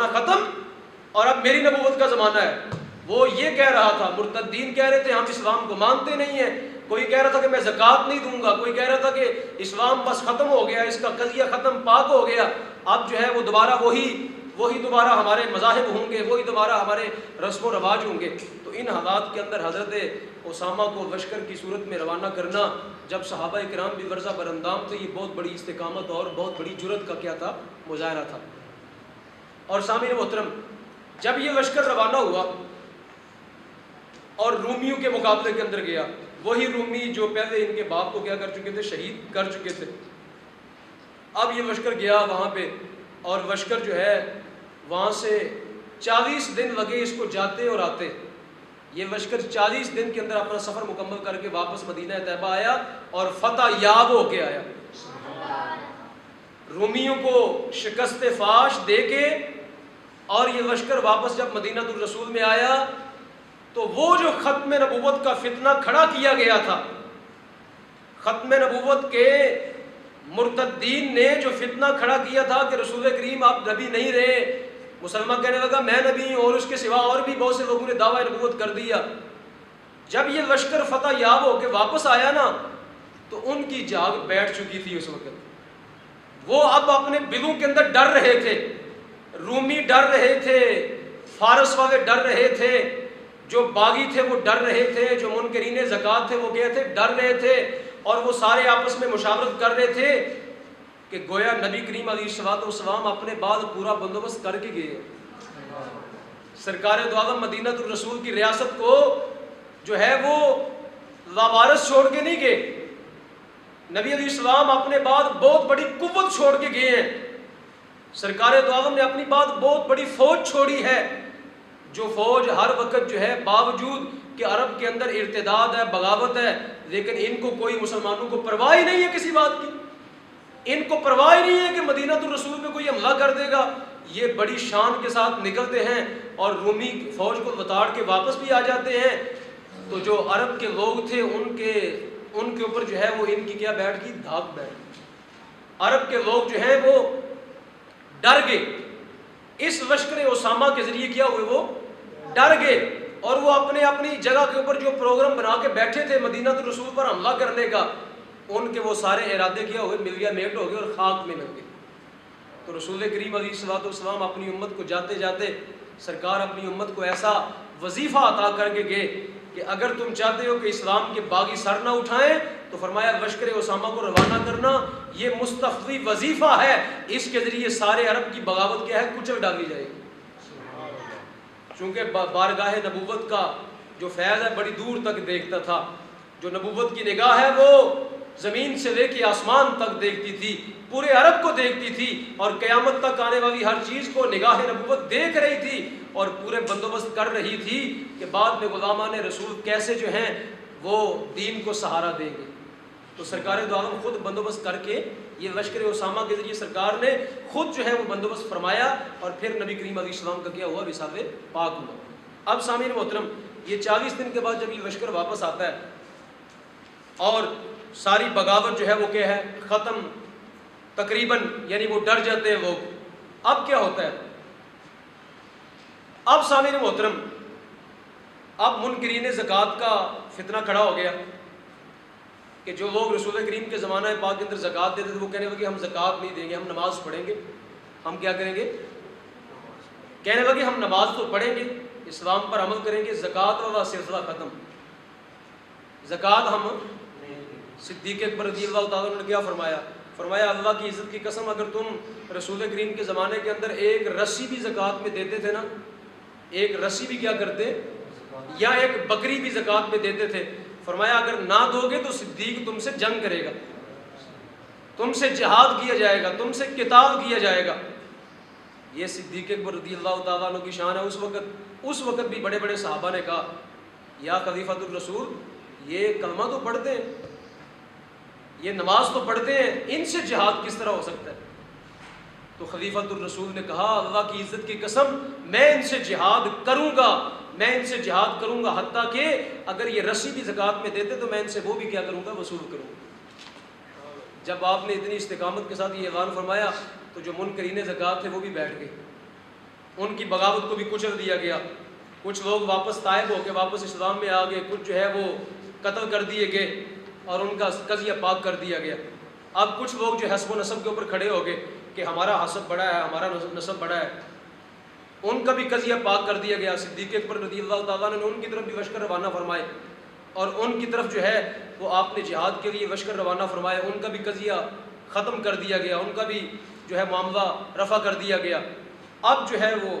زمانہ ختم اور اب میری نبوت کا زمانہ ہے. وہ یہ کہہ رہا تھا، مرتدین کہہ رہے تھے ہم اسلام کو مانتے نہیں ہیں، کوئی کہہ رہا تھا کہ میں زکوٰۃ نہیں دوں گا، کوئی کہہ رہا تھا کہ اسلام بس ختم ہو گیا، اس کا قضیہ ختم، پاک ہو گیا. اب جو ہے وہ دوبارہ وہی دوبارہ ہمارے مذاہب ہوں گے، وہی دوبارہ ہمارے رسم و رواج ہوں گے. تو ان حالات کے اندر حضرت اسامہ کو لشکر کی صورت میں روانہ کرنا، جب صحابہ کرام بھی ورزہ براندام تھے، یہ بہت بڑی استقامت اور بہت بڑی جرأت کا کیا تھا، مظاہرہ تھا. اور سامعین محترم، جب یہ لشکر روانہ ہوا اور رومیوں کے مقابلے کے اندر گیا، وہی رومی جو پہلے ان کے باپ کو کیا کر چکے تھے، شہید کر چکے تھے، اب یہ لشکر گیا وہاں پہ، اور لشکر جو ہے وہاں سے 40 دن لگے اس کو جاتے اور آتے. یہ لشکر 40 دن کے اندر اپنا سفر مکمل کر کے واپس مدینہ طیبہ آیا اور فتح یاب ہو کے آیا. رومیوں کو شکست فاش دے کے، اور یہ لشکر واپس جب مدینہ الرسول میں آیا تو وہ جو ختم نبوت کا فتنہ کھڑا کیا گیا تھا، ختم نبوت کے مرتدین نے جو فتنہ کھڑا کیا تھا کہ رسول کریم آپ نبی نہیں رہے، مسلمان کہنے لگا میں نبی ہوں، اور اس کے سوا اور بھی بہت سے لوگوں نے دعویٰ نبوت کر دیا. جب یہ لشکر فتح یاب ہو کے واپس آیا نا، تو ان کی جاگ بیٹھ چکی تھی اس وقت. وہ اب اپنے دلوں کے اندر ڈر رہے تھے، رومی ڈر رہے تھے، فارس والے ڈر رہے تھے، جو باغی تھے وہ ڈر رہے تھے، جو منکرین زکوٰۃ تھے وہ کہتے تھے ڈر رہے تھے، اور وہ سارے آپس میں مشاورت کر رہے تھے کہ گویا نبی کریم علیہ الصلوۃ والسلام اپنے بعد پورا بندوبست کر کے گئے. سرکار دو عالم مدینہ الرسول کی ریاست کو جو ہے وہ لاوارث چھوڑ کے نہیں گئے. نبی علیہ السلام اپنے بعد بہت بڑی قوت چھوڑ کے گئے ہیں. سرکار دو عالم نے اپنی بعد بہت بڑی فوج چھوڑی ہے، جو فوج ہر وقت جو ہے باوجود کہ عرب کے اندر ارتداد ہے، بغاوت ہے، لیکن ان کو کوئی مسلمانوں کو پرواہ ہی نہیں ہے کسی بات کی. ان کو پرواہ ہی نہیں ہے کہ مدینہ الرسول پہ کوئی حملہ کر دے گا. یہ بڑی شان کے ساتھ نکلتے ہیں اور رومی فوج کو بتاڑ کے واپس بھی آ جاتے ہیں. تو جو عرب کے لوگ تھے ان کے اوپر جو ہے وہ ان کی کیا بیٹھ گئی، دھاک بیٹھ گئی. عرب کے لوگ جو ہیں وہ ڈر گئے، اس لشکر اسامہ کے ذریعے کیا ہوئے، وہ ڈر گئے، اور وہ اپنی جگہ کے اوپر جو پروگرام بنا کے بیٹھے تھے مدینہ الرسول پر حملہ کرنے کا، ان کے وہ سارے ارادے کیا ہوئے، ملیا میٹ ہو گئے اور خاک میں مل گئے. تو رسول کریم علیہ الصلوۃ والسلام اپنی امت کو جاتے جاتے سرکار اپنی امت کو ایسا وظیفہ عطا کر کے گئے کہ اگر تم چاہتے ہو کہ اسلام کے باغی سر نہ اٹھائیں تو فرمایا لشکر اسامہ کو روانہ کرنا یہ مستفی وظیفہ ہے، اس کے ذریعے سارے عرب کی بغاوت کیا ہے، کچل ڈالی جائے گی. چونکہ بارگاہ نبوت کا جو فیض ہے بڑی دور تک دیکھتا تھا، جو نبوت کی نگاہ ہے وہ زمین سے لے کے آسمان تک دیکھتی تھی، پورے عرب کو دیکھتی تھی، اور قیامت تک آنے والی ہر چیز کو نگاہ نبوت دیکھ رہی تھی اور پورے بندوبست کر رہی تھی کہ بعد میں غلامان رسول کیسے جو ہیں وہ دین کو سہارا دیں گے. تو سرکار دو عالم خود بندوبست کر کے یہ لشکر اسامہ کے ذریعے سرکار نے خود جو ہے وہ بندوبست فرمایا، اور پھر نبی کریم علیہ السلام کا کیا ہوا، وصال پاک ہوا. اب سامعین محترم، یہ 40 دن کے بعد جب یہ لشکر واپس آتا ہے اور ساری بغاوت جو ہے وہ کیا ہے، ختم تقریباً، یعنی وہ ڈر جاتے ہیں لوگ. اب کیا ہوتا ہے، اب سامعین محترم، اب منکرین زکوٰۃ کا فتنہ کھڑا ہو گیا کہ جو لوگ رسول کریم کے زمانہ پاک کے اندر زکوٰۃ دیتے تھے وہ کہنے لگے ہم زکوٰۃ نہیں دیں گے، ہم نماز پڑھیں گے. ہم کیا کریں گے، کہنے لگے ہم نماز تو پڑھیں گے، اسلام پر عمل کریں گے، زکوٰۃ والا سلسلہ ختم. زکوٰۃ ہم، صدیق اکبر رضی اللہ تعالیٰ نے کیا فرمایا اللہ کی عزت کی قسم اگر تم رسول کریم کے زمانے کے اندر ایک رسی بھی زکوٰۃ میں دیتے تھے نا، ایک رسی بھی کیا کرتے، یا ایک بکری بھی زکوٰۃ میں دیتے تھے، فرمایا اگر نہ دو گے تو صدیق تم سے جنگ کرے گا، تم سے جہاد کیا جائے گا، تم سے قتال کیا جائے گا. یہ صدیق اکبر رضی اللہ تعالیٰ عنہ کی شان ہے. اس وقت بھی بڑے بڑے صحابہ نے کہا یا خلیفۃ الرسول یہ کلمہ تو پڑھتے ہیں، یہ نماز تو پڑھتے ہیں، ان سے جہاد کس طرح ہو سکتا ہے؟ تو خلیفۃ الرسول نے کہا اللہ کی عزت کی قسم میں ان سے جہاد کروں گا، میں ان سے جہاد کروں گا، حتیٰ کہ اگر یہ رسی بھی زکوٰۃ میں دیتے تو میں ان سے وہ بھی کیا کروں گا، وصول کروں گا. جب آپ نے اتنی استقامت کے ساتھ یہ اعلان فرمایا تو جو منکرین زکوٰۃ تھے وہ بھی بیٹھ گئے. ان کی بغاوت کو بھی کچل دیا گیا. کچھ لوگ واپس طائب ہو کے واپس اسلام میں آ گئے, کچھ جو ہے وہ قتل کر دیے گئے اور ان کا قضیہ پاک کر دیا گیا. اب کچھ لوگ جو حسب و نسب کے اوپر کھڑے ہو گئے کہ ہمارا حسب بڑا ہے, ہمارا نسب بڑا ہے, ان کا بھی قضیہ پاک کر دیا گیا. صدیق اکبر رضی اللہ تعالیٰ نے ان کی طرف بھی لشکر روانہ فرمائے اور ان کی طرف جو ہے وہ آپ نے جہاد کے لیے لشکر روانہ فرمائے. ان کا بھی قضیہ ختم کر دیا گیا, ان کا بھی جو ہے معاملہ رفع کر دیا گیا. اب جو ہے وہ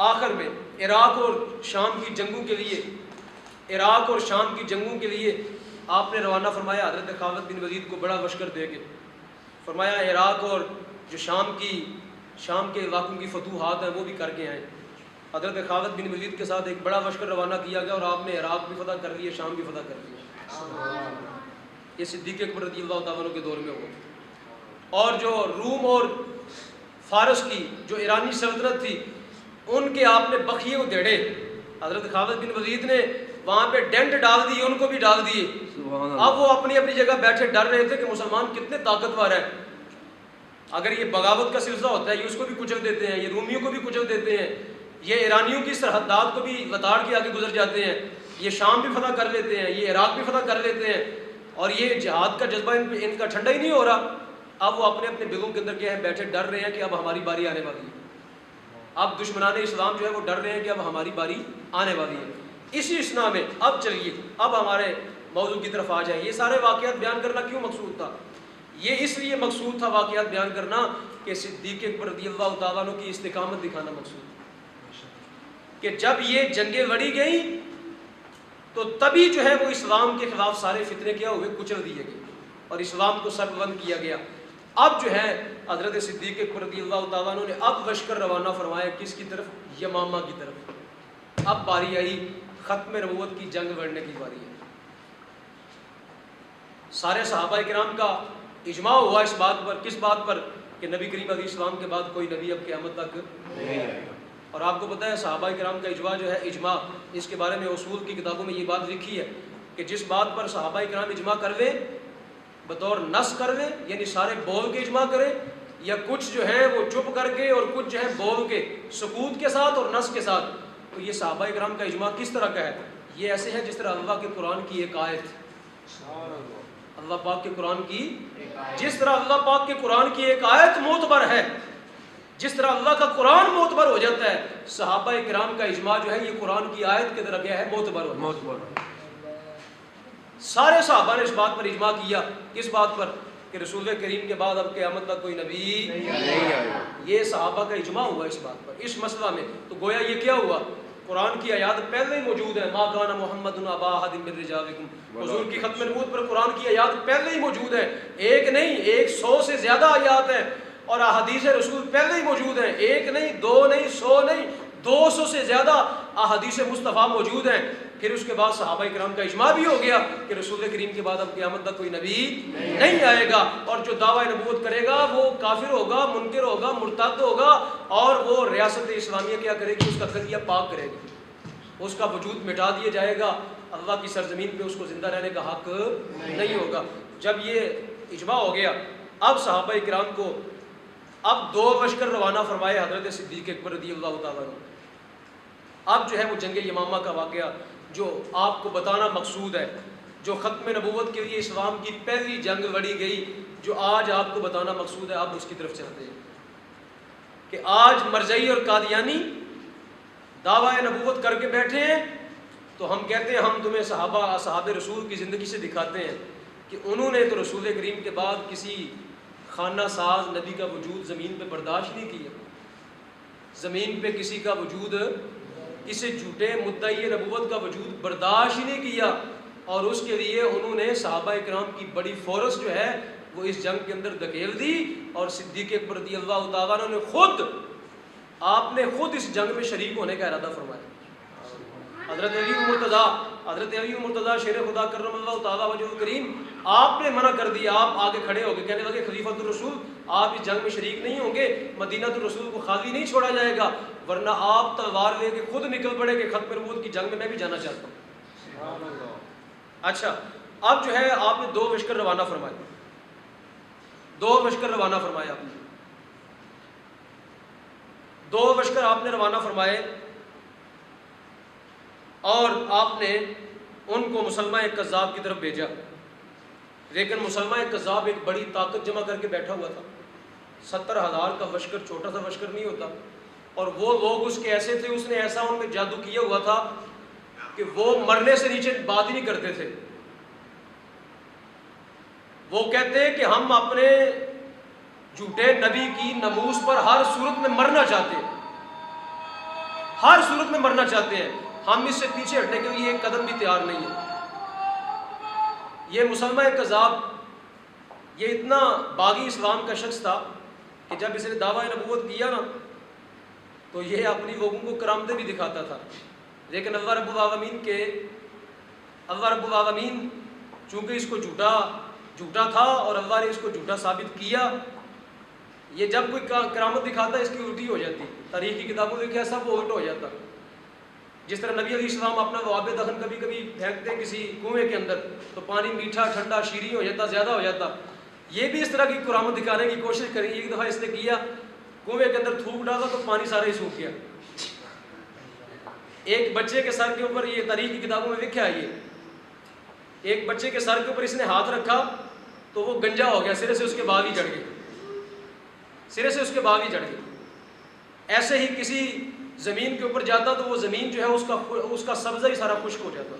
آخر میں عراق اور شام کی جنگوں کے لیے آپ نے روانہ فرمایا حضرت خالد بن ولید کو بڑا لشکر دے کے. فرمایا عراق اور جو شام کے علاقوں کی فتوحات ہیں وہ بھی کر کے آئیں. حضرت خالد بن ولید کے ساتھ ایک بڑا لشکر روانہ کیا گیا اور آپ نے عراق بھی فتح کر لیا, شام بھی فتح کر لیا. یہ صدیق اکبر رضی اللہ تعالیٰ عنہ کے دور میں ہوا. اور جو روم اور فارس کی جو ایرانی سلطنت تھی ان کے آپ نے بخیے ادھیڑے. حضرت خالد بن ولید نے وہاں پہ ڈینٹ ڈال دیے, ان کو بھی ڈال دیے. اب وہ اپنی اپنی جگہ بیٹھے ڈر رہے تھے کہ مسلمان کتنے طاقتور ہیں, اگر یہ بغاوت کا سلسلہ ہوتا ہے یہ اس کو بھی کچل دیتے ہیں, یہ رومیوں کو بھی کچل دیتے ہیں, یہ ایرانیوں کی سرحدات کو بھی لتاڑ کے آگے گزر جاتے ہیں, یہ شام بھی فتح کر لیتے ہیں, یہ عراق بھی فتح کر لیتے ہیں, اور یہ جہاد کا جذبہ ان کا ٹھنڈا ہی نہیں ہو رہا. اب وہ اپنے اپنے دلوں کے اندر کیا ہے بیٹھے ڈر رہے ہیں کہ اب ہماری باری آنے والی ہے. اب دشمنان اسلام جو ہے وہ ڈر رہے ہیں کہ اب ہماری باری آنے والی ہے. اسی اسنا میں اب چلیے اب ہمارے موضوع کی طرف آ جائیں. یہ سارے واقعات بیان کرنا کیوں مقصود تھا؟ یہ اس لیے مقصود تھا واقعات بیان کرنا کہ صدیق اکبر رضی اللہ تعالیٰ عنہ کی استقامت دکھانا مقصود کہ جب یہ جنگیں لڑی گئیں تو تبھی جو ہے وہ اسلام کے خلاف سارے فتنے کیا ہوئے, کچل دیے گئے اور اسلام کو سر بلند کیا گیا. اب جو ہے حضرت صدیق اکبر رضی اللہ تعالیٰ عنہ نے اب لشکر روانہ فرمایا کس کی طرف؟ یمامہ کی طرف. اب باری آئی ختم نبوت کی جنگ لڑنے کی باری ہے. سارے صحابہ کرام کا اجماع ہوا اس بات پر. کس بات پر؟ کہ نبی کریم علیہ السلام کے بعد کوئی نبی اب قیامت تک نہیں آئے گا. اور آپ کو پتہ ہے صحابہ کرام کا اجماع جو ہے اجماع, اس کے بارے میں اصول کی کتابوں میں یہ بات لکھی ہے کہ جس بات پر صحابہ کرام اجماع کر لیں بطور نص کر لیں, یعنی سارے بول کے اجماع کریں, یا کچھ جو ہے وہ چپ کر کے اور کچھ جو ہے بول کے سکوت کے ساتھ اور نص کے ساتھ, تو یہ صحابہ کرام کا اجماع کس طرح کا ہے؟ یہ ایسے ہے جس طرح اللہ کے قرآن کی ایک آیت, اللہ پاک کے قرآن کی, جس طرح اللہ پاک کے قرآن کی ایک آیت معتبر ہے, جس طرح اللہ کا قرآن معتبر ہو جاتا ہے, صحابہ کرام کا اجماع جو ہے یہ قرآن کی آیت کے طرح کیا ہے, معتبر ہو. سارے صحابہ نے اس بات پر اجماع کیا. کس بات پر؟ کہ رسول کریم کے بعد اب قیامت تک کوئی نبی نہیں آئے گا. یہ صحابہ کا اجماع ہوا اس بات پر, اس مسئلہ میں. تو گویا یہ کیا ہوا؟ قرآن کی آیات پہلے ہی موجود ہے, ما کان محمد ابا احد من رجالکم, حضور کی ختم نبوت پر قرآن کی آیات پہلے ہی موجود ہے. ایک نہیں 100 سے زیادہ آیات ہیں, اور احادیث رسول پہلے ہی موجود ہیں. ایک نہیں, دو نہیں, 100 نہیں, 200 سے زیادہ احادیث مصطفیٰ موجود ہیں. پھر اس کے بعد صحابہ کرام کا اجماع بھی ہو گیا کہ رسول کریم کے بعد اب قیامت تک کوئی نبی نہیں آئے گا, اور جو دعویٰ نبوت کرے گا وہ کافر ہوگا, منکر ہوگا, مرتد ہوگا, اور وہ ریاست اسلامیہ کیا کرے گی؟ اس کا قضیہ پاک کرے گی, اس کا وجود مٹا دیا جائے گا, اللہ کی سرزمین پہ اس کو زندہ رہنے کا حق نہیں ہوگا. جب یہ اجماع ہو گیا اب صحابہ کرام کو اب 2 لشکر روانہ فرمائے حضرت صدیق اکبر رضی اللہ تعالیٰ عنہ. اب جو ہے وہ جنگ یمامہ کا واقعہ جو آپ کو بتانا مقصود ہے, جو ختم نبوت کے لیے اسلام کی پہلی جنگ لڑی گئی, جو آج آپ کو بتانا مقصود ہے, آپ اس کی طرف چلتے ہیں کہ آج مرزائی اور قادیانی دعویٰ نبوت کر کے بیٹھے ہیں, تو ہم کہتے ہیں ہم تمہیں صحابہ رسول کی زندگی سے دکھاتے ہیں کہ انہوں نے تو رسول کریم کے بعد کسی خانہ ساز نبی کا وجود زمین پہ برداشت نہیں کیا, زمین پہ کسی کا وجود, کسی جھوٹے مدعی نبوت کا وجود برداشت ہی نہیں کیا, اور اس کے لیے انہوں نے صحابہ کرام کی بڑی فورس جو ہے وہ اس جنگ کے اندر دھکیل دی, اور صدیق اکبر رضی اللہ تعالیٰ عنہ نے آپ نے خود اس جنگ میں شریک ہونے کا ارادہ فرمایا. حضرت علی مرتضیٰ شیر خدا کرم اللہ تعالیٰ وجہ کریم, آپ نے منع کر دیا, آپ آگے کھڑے ہو کے کہنے لگے خلیفۃ الرسول آپ اس جنگ میں شریک نہیں ہوں گے, مدینہ الرسول کو خالی نہیں چھوڑا جائے گا, ورنہ آپ تلوار لے کے خود نکل پڑے کہ ختم نبوت کی جنگ میں بھی جانا چاہتا ہوں. اچھا اب جو ہے آپ نے 2 لشکر روانہ فرمائے, 2 لشکر روانہ فرمایا آپ نے. 2 لشکر آپ نے روانہ فرمائے اور آپ نے ان کو مسلمہ کذاب کی طرف بھیجا، لیکن مسلمہ کذاب ایک بڑی طاقت جمع کر کے بیٹھا ہوا تھا۔ 70,000 کا لشکر چھوٹا سا لشکر نہیں ہوتا، اور وہ لوگ اس کے ایسے تھے، اس نے ایسا ان میں جادو کیا ہوا تھا کہ وہ مرنے سے نیچے بات ہی نہیں کرتے تھے۔ وہ کہتے ہیں کہ ہم اپنے جھوٹے نبی کی ناموس پر ہر صورت میں مرنا چاہتے ہیں، ہر صورت میں مرنا چاہتے ہیں، ہم اس سے پیچھے ہٹنے کے لیے ایک قدم بھی تیار نہیں ہے۔ یہ مسلمہ کذاب یہ اتنا باغی اسلام کا شخص تھا کہ جب اس نے دعویٰ نبوت کیا نا تو یہ اپنی لوگوں کو کرامتیں بھی دکھاتا تھا، لیکن اللہ رب العالمین چونکہ اس کو جھوٹا تھا اور اللہ نے اس کو جھوٹا ثابت کیا، یہ جب کوئی کرامت دکھاتا ہے اس کی الٹی ہو جاتی، تاریخ کی کتابوں میں کیا سب وہ الٹ ہو جاتا۔ جس طرح نبی علیہ السلام اپنا لعاب دہن کبھی کبھی پھینکتے کسی کنویں کے اندر تو پانی میٹھا ٹھنڈا شیریں ہو جاتا، زیادہ ہو جاتا، یہ بھی اس طرح کی کرامت دکھانے کی کوشش کری۔ ایک دفعہ اس نے کیا، کنویں کے اندر تھوک ڈالا تو پانی سارا ہی سوکھ گیا۔ ایک بچے کے سر کے اوپر، یہ تاریخ کی کتابوں میں لکھا ہے، یہ ایک بچے کے سر کے اوپر اس نے ہاتھ رکھا تو وہ گنجا ہو گیا، سرے سے اس کے بال ہی جڑ گئے، سرے سے اس کے بال ہی جڑ گئے۔ ایسے ہی کسی زمین کے اوپر جاتا تو وہ زمین جو ہے اس کا سبزہ ہی سارا خشک ہو جاتا۔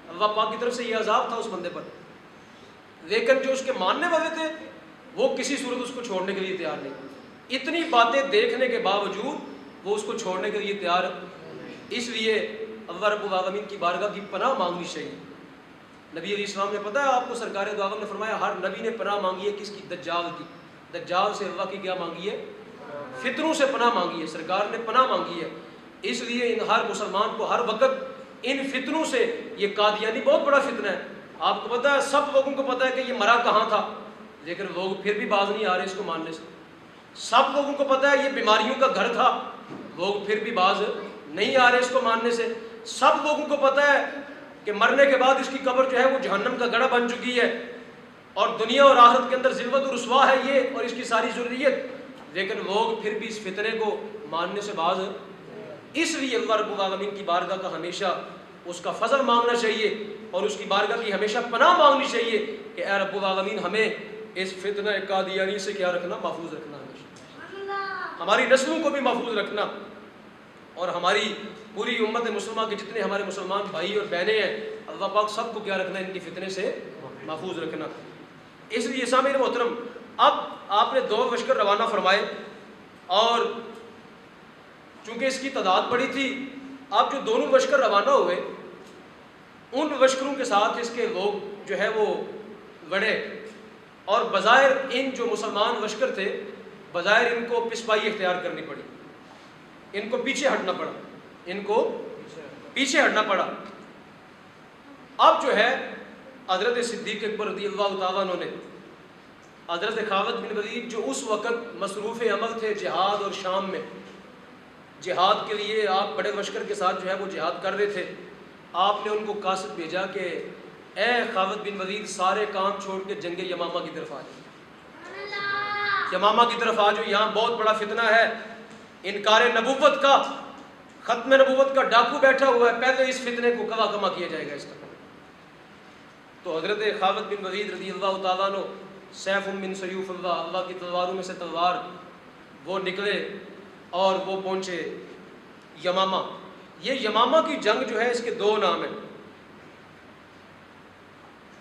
اللہ پاک کی طرف سے یہ عذاب تھا اس بندے پر، لیکن جو اس کے ماننے والے تھے وہ کسی صورت اس کو چھوڑنے کے لیے تیار نہیں۔ اتنی باتیں دیکھنے کے باوجود وہ اس کو چھوڑنے کے لیے تیار، اس لیے اللہ رب العالمین کی بارگاہ کی پناہ مانگنی چاہیے۔ نبی علیہ السلام نے، پتہ ہے آپ کو، سرکار دو عالم نے فرمایا ہر نبی نے پناہ مانگی ہے کس کی؟ دجال کی۔ دجال سے اللہ کی کیا مانگی ہے؟ فتنوں سے پناہ مانگی ہے، سرکار نے پناہ مانگی ہے۔ اس لیے ان ہر مسلمان کو ہر وقت ان فتنوں سے، یہ قادیانی بہت بڑا فتنہ ہے، آپ کو پتہ ہے، سب لوگوں کو پتہ ہے کہ یہ مرا کہاں تھا، لیکن لوگ پھر بھی باز نہیں آ رہے اس کو ماننے سے۔ سب لوگوں کو پتہ ہے یہ بیماریوں کا گھر تھا، لوگ پھر بھی باز نہیں آ رہے اس کو ماننے سے۔ سب لوگوں کو پتہ ہے کہ مرنے کے بعد اس کی قبر جو ہے وہ جہنم کا گڑھا بن چکی ہے، اور دنیا اور آخرت کے اندر ذلت و رسوا ہے یہ اور اس کی ساری ضروریت، لیکن لوگ پھر بھی اس فتنے کو ماننے سے باز۔ اس لیے اللہ رب العالمین کی بارگاہ کا ہمیشہ اس کا فضل مانگنا چاہیے اور اس کی بارگاہ کی ہمیشہ پناہ مانگنی چاہیے کہ اے رب العالمین ہمیں اس فتنہ قادیانی سے کیا رکھنا؟ محفوظ رکھنا، ہمیشہ ہماری نسلوں کو بھی محفوظ رکھنا، اور ہماری پوری امت مسلمہ کے جتنے ہمارے مسلمان بھائی اور بہنیں ہیں، اللہ پاک سب کو کیا رکھنا؟ ان کی فتنے سے محفوظ رکھنا۔ اس لیے سامعین محترم، اب آپ نے 2 لشکر روانہ فرمائے، اور چونکہ اس کی تعداد بڑی تھی، اب جو دونوں لشکر روانہ ہوئے ان لشکروں کے ساتھ اس کے لوگ جو ہے وہ لڑے، اور بظاہر ان جو مسلمان لشکر تھے بظاہر ان کو پسپائی اختیار کرنی پڑی، ان کو پیچھے ہٹنا پڑا، ان کو پیچھے ہٹنا پڑا۔ اب جو ہے حضرت صدیق اکبر رضی اللہ تعالیٰ عنہ نے حضرت خالد بن ولید جو اس وقت مصروف عمل تھے جہاد اور شام میں، جہاد کے لیے آپ بڑے لشکر کے ساتھ جو ہے وہ جہاد کر رہے تھے، آپ نے ان کو قاصد بھیجا کہ اے خالد بن ولید سارے کام چھوڑ کے جنگ یمامہ کی طرف آ جاؤ، یمامہ کی طرف آ جاؤ، یہاں بہت بڑا فتنہ ہے، انکار نبوت کا، ختم نبوت کا ڈاکو بیٹھا ہوا ہے، پہلے اس فتنے کو کما کما کیا جائے گا اس کا۔ تو حضرت خالد بن ولید رضی اللہ تعالیٰ عنہ سیف من سیوف اللہ، اللہ کی تلواروں میں سے تلوار، وہ نکلے اور وہ پہنچے یمامہ۔ یہ یمامہ کی جنگ جو ہے اس کے 2 نام ہیں،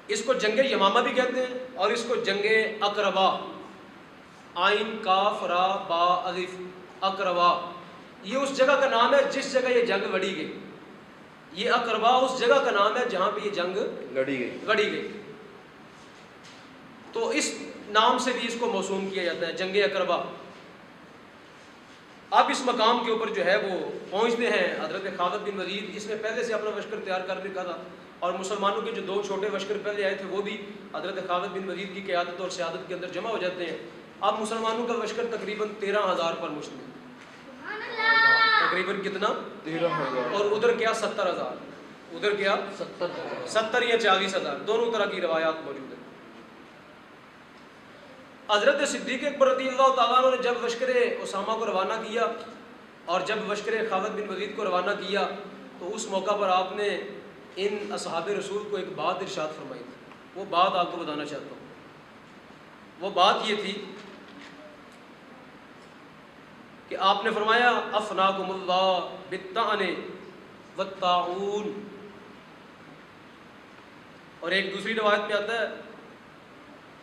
اس کو جنگ یمامہ بھی کہتے ہیں اور اس کو جنگ اقربا، عین کاف را با الف، اقربا، یہ اس جگہ کا نام ہے جس جگہ یہ جنگ لڑی گئی، یہ اقربا اس جگہ کا نام ہے جہاں پہ یہ جنگ لڑی گئی، تو اس نام سے بھی اس کو موسوم کیا جاتا ہے، جنگ اقربا۔ اب اس مقام کے اوپر جو ہے وہ پہنچتے ہیں حضرت خالد بن ولید، اس نے پہلے سے اپنا لشکر تیار کر رکھا تھا، اور مسلمانوں کے جو 2 چھوٹے لشکر پہلے آئے تھے وہ بھی حضرت خالد بن ولید کی قیادت اور سیادت کے اندر جمع ہو جاتے ہیں۔ اب مسلمانوں کا لشکر تقریباً 13,000 پر مشتمل، تقریباً کتنا؟ 13,000، اور ادھر کیا 70,000، ادھر کیا 70 یا 40,000، دونوں طرح کی روایات موجود ہیں۔ حضرت صدیق اکبر رضی اللہ تعالیٰ عنہ نے جب لشکر اسامہ کو روانہ کیا اور جب لشکر خالد بن ولید کو روانہ کیا تو اس موقع پر آپ نے ان اصحاب رسول کو ایک بات ارشاد فرمائی تھی، وہ بات آپ کو بتانا چاہتا ہوں۔ وہ بات یہ تھی کہ آپ نے فرمایا افناکم اللہ بالطعن والطاعون، اور ایک دوسری روایت میں آتا ہے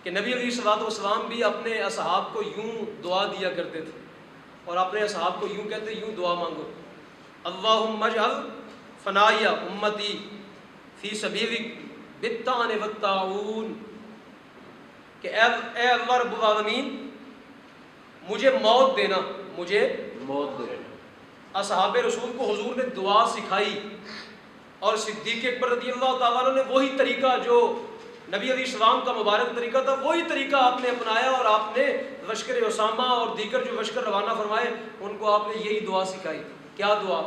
کہ نبی علیہ الصلوۃ والسلام بھی اپنے اصحاب کو یوں دعا دیا کرتے تھے، اور اپنے اصحاب کو یوں کہتے، یوں دعا مانگو، اللہم اجعل فنایا امتی فی سبیلک بالطعن والطاعون، کہ اے اللہ رب العالمین مجھے موت دینا، مجھے موت دینا۔ اصحاب رسول کو حضور نے دعا سکھائی، اور صدیق اکبر رضی اللہ تعالیٰ عنہ نے وہی طریقہ جو نبی علیہ السلام کا مبارک طریقہ تھا، وہی طریقہ آپ نے اپنایا، اور آپ نے لشکر اسامہ اور دیگر جو لشکر روانہ فرمائے ان کو آپ نے یہی دعا سکھائی۔ کیا دعا؟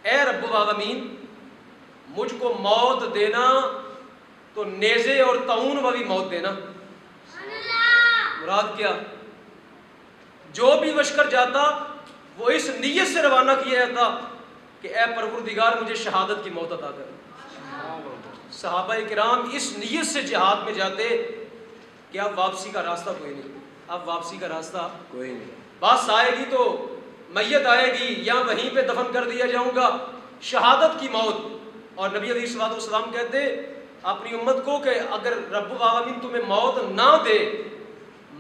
اے رب العالمین مجھ کو موت دینا تو نیزے اور طاعون والی موت دینا۔ مراد کیا؟ جو بھی لشکر جاتا وہ اس نیت سے روانہ کیا جاتا کہ اے پروردگار مجھے شہادت کی موت عطا کر۔ صحابہ کرام اس نیت سے جہاد میں جاتے کہ اب واپسی کا راستہ کوئی نہیں، اب واپسی کا راستہ کوئی نہیں، بس آئے گی تو میت آئے گی یا وہیں پہ دفن کر دیا جاؤں گا، شہادت کی موت۔ اور نبی علیہ الصلوۃ والسلام کہتے اپنی امت کو کہ اگر رب العالمین تمہیں موت نہ دے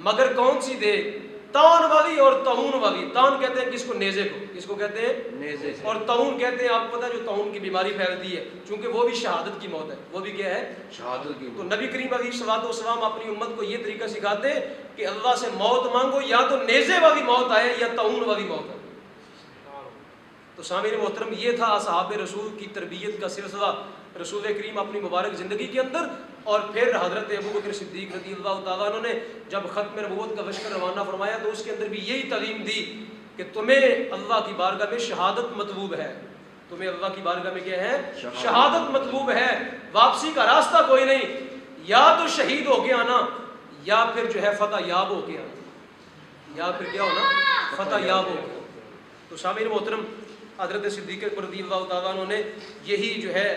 مگر کون سی دے؟ تان والی اور طاعون والی۔ تان کہتے ہیں کس کو؟ نیزے کو۔ کس کو کہتے ہیں؟ نیزے سے۔ اور طاعون کہتے ہیں، آپ کو پتہ ہے جو طاعون کی بیماری پھیلتی ہے، چونکہ وہ بھی شہادت کی موت ہے، وہ بھی کیا ہے؟ شہادت کی تو موت۔ نبی کریم علیہ الصلوۃ والسلام اپنی امت کو یہ طریقہ سکھاتے کہ اللہ سے موت مانگو، یا تو نیزے والی موت آئے یا طاعون والی موت آئے۔ تو سامعین محترم، یہ تھا اصحاب رسول کی تربیت کا سلسلہ رسول کریم اپنی مبارک زندگی کے اندر۔ اور پھر حضرت ابوبکر صدیق رضی اللہ تعالیٰ عنہ نے جب ختم نبوت کا لشکر روانہ فرمایا تو اس کے اندر بھی یہی تعلیم دی کہ تمہیں اللہ کی بارگاہ میں شہادت مطلوب ہے، تمہیں اللہ کی بارگاہ میں کیا ہے؟ شہادت مطلوب ہے، واپسی کا راستہ کوئی نہیں، یا تو شہید ہو کے آنا یا پھر جو ہے فتح یاب ہو کے آنا، یا پھر کیا ہونا؟ فتح یاب ہو کے۔ تو سامعین محترم، حضرت صدیق اکبر رضی اللہ تعالیٰ عنہ نے یہی جو ہے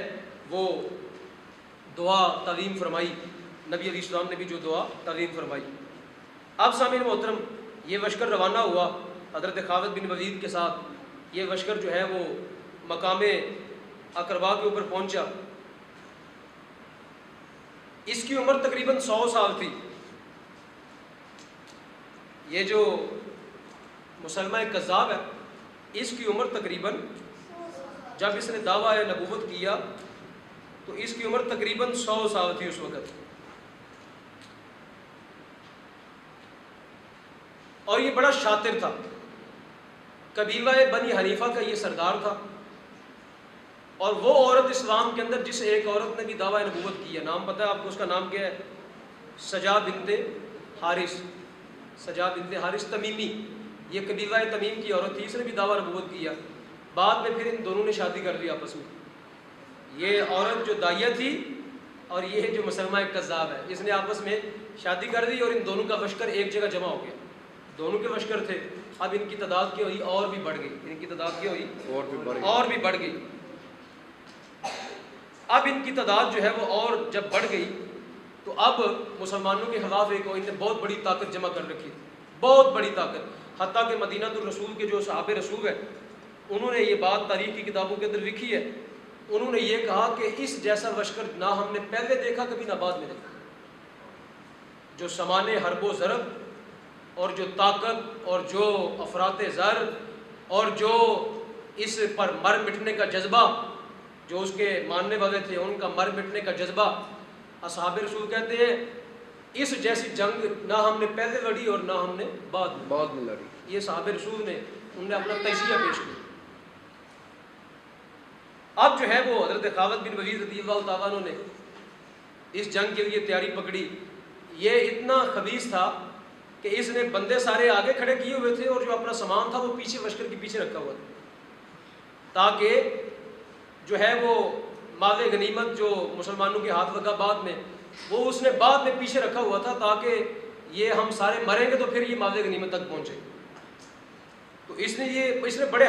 وہ دعا تعلیم فرمائی، نبی علیہ السلام نے بھی جو دعا تعلیم فرمائی۔ اب سامعین محترم، یہ لشکر روانہ ہوا حضرت خالد بن ولید کے ساتھ، یہ لشکر جو ہے وہ مقام اقربا کے اوپر پہنچا۔ اس کی عمر تقریباً 100 سال تھی۔ یہ جو مسلمہ کذاب ہے اس کی عمر تقریباً، جب اس نے دعویٰ نبوت کیا تو اس کی عمر تقریباً 100 سال تھی اس وقت، اور یہ بڑا شاطر تھا، قبیلہ بنی حنیفہ کا یہ سردار تھا، اور وہ عورت اسلام کے اندر جس ایک عورت نے بھی دعویٰ نبوت کیا، نام پتہ ہے آپ کو اس کا نام کیا ہے؟ سجا بنت حارث، سجا بنت حارث تمیمی، یہ قبیلہ تمیم کی عورت تھی، اس نے بھی دعویٰ نبوت کیا۔ بعد میں پھر ان دونوں نے شادی کر لی آپس میں، یہ عورت جو داعیہ تھی اور یہ جو مسلمہ کذاب ہے، اس نے آپس میں شادی کر دی، اور ان دونوں کا لشکر ایک جگہ جمع ہو گیا۔ دونوں کے لشکر تھے، اب ان کی تعداد کیا ہوئی؟ اور بھی بڑھ گئی، ان کی تعداد کیا ہوئی؟ اور بھی بڑھ گئی۔ اب ان کی تعداد جو ہے وہ اور جب بڑھ گئی تو اب مسلمانوں کے خلاف ایک ان نے بہت بڑی طاقت جمع کر رکھی، بہت بڑی طاقت، حتیٰ کہ مدینہ الرسول کے جو صحابہ رسول ہیں انہوں نے یہ بات تاریخ کی کتابوں کے اندر لکھی ہے، انہوں نے یہ کہا کہ اس جیسا لشکر نہ ہم نے پہلے دیکھا کبھی نہ بعد میں دیکھا، جو سامان حرب و ضرب اور جو طاقت اور جو افراط زر اور جو اس پر مر مٹنے کا جذبہ، جو اس کے ماننے والے تھے ان کا مر مٹنے کا جذبہ، اصحاب رسول کہتے ہیں اس جیسی جنگ نہ ہم نے پہلے لڑی اور نہ ہم نے بعد میں لڑی۔ یہ صحابہ رسول نے انہوں نے اپنا تجزیہ پیش کیا۔ اب جو ہے وہ حضرت خالد بن ولید رضی اللہ تعالیٰ عنہ نے اس جنگ کے لیے تیاری پکڑی۔ یہ اتنا خبیث تھا کہ اس نے بندے سارے آگے کھڑے کیے ہوئے تھے اور جو اپنا سامان تھا وہ پیچھے لشکر کے پیچھے رکھا ہوا تھا، تاکہ جو ہے وہ مال غنیمت جو مسلمانوں کے ہاتھ لگا بعد میں، وہ اس نے بعد میں پیچھے رکھا ہوا تھا، تاکہ یہ ہم سارے مریں گے تو پھر یہ مال غنیمت تک پہنچے۔ تو اس نے بڑے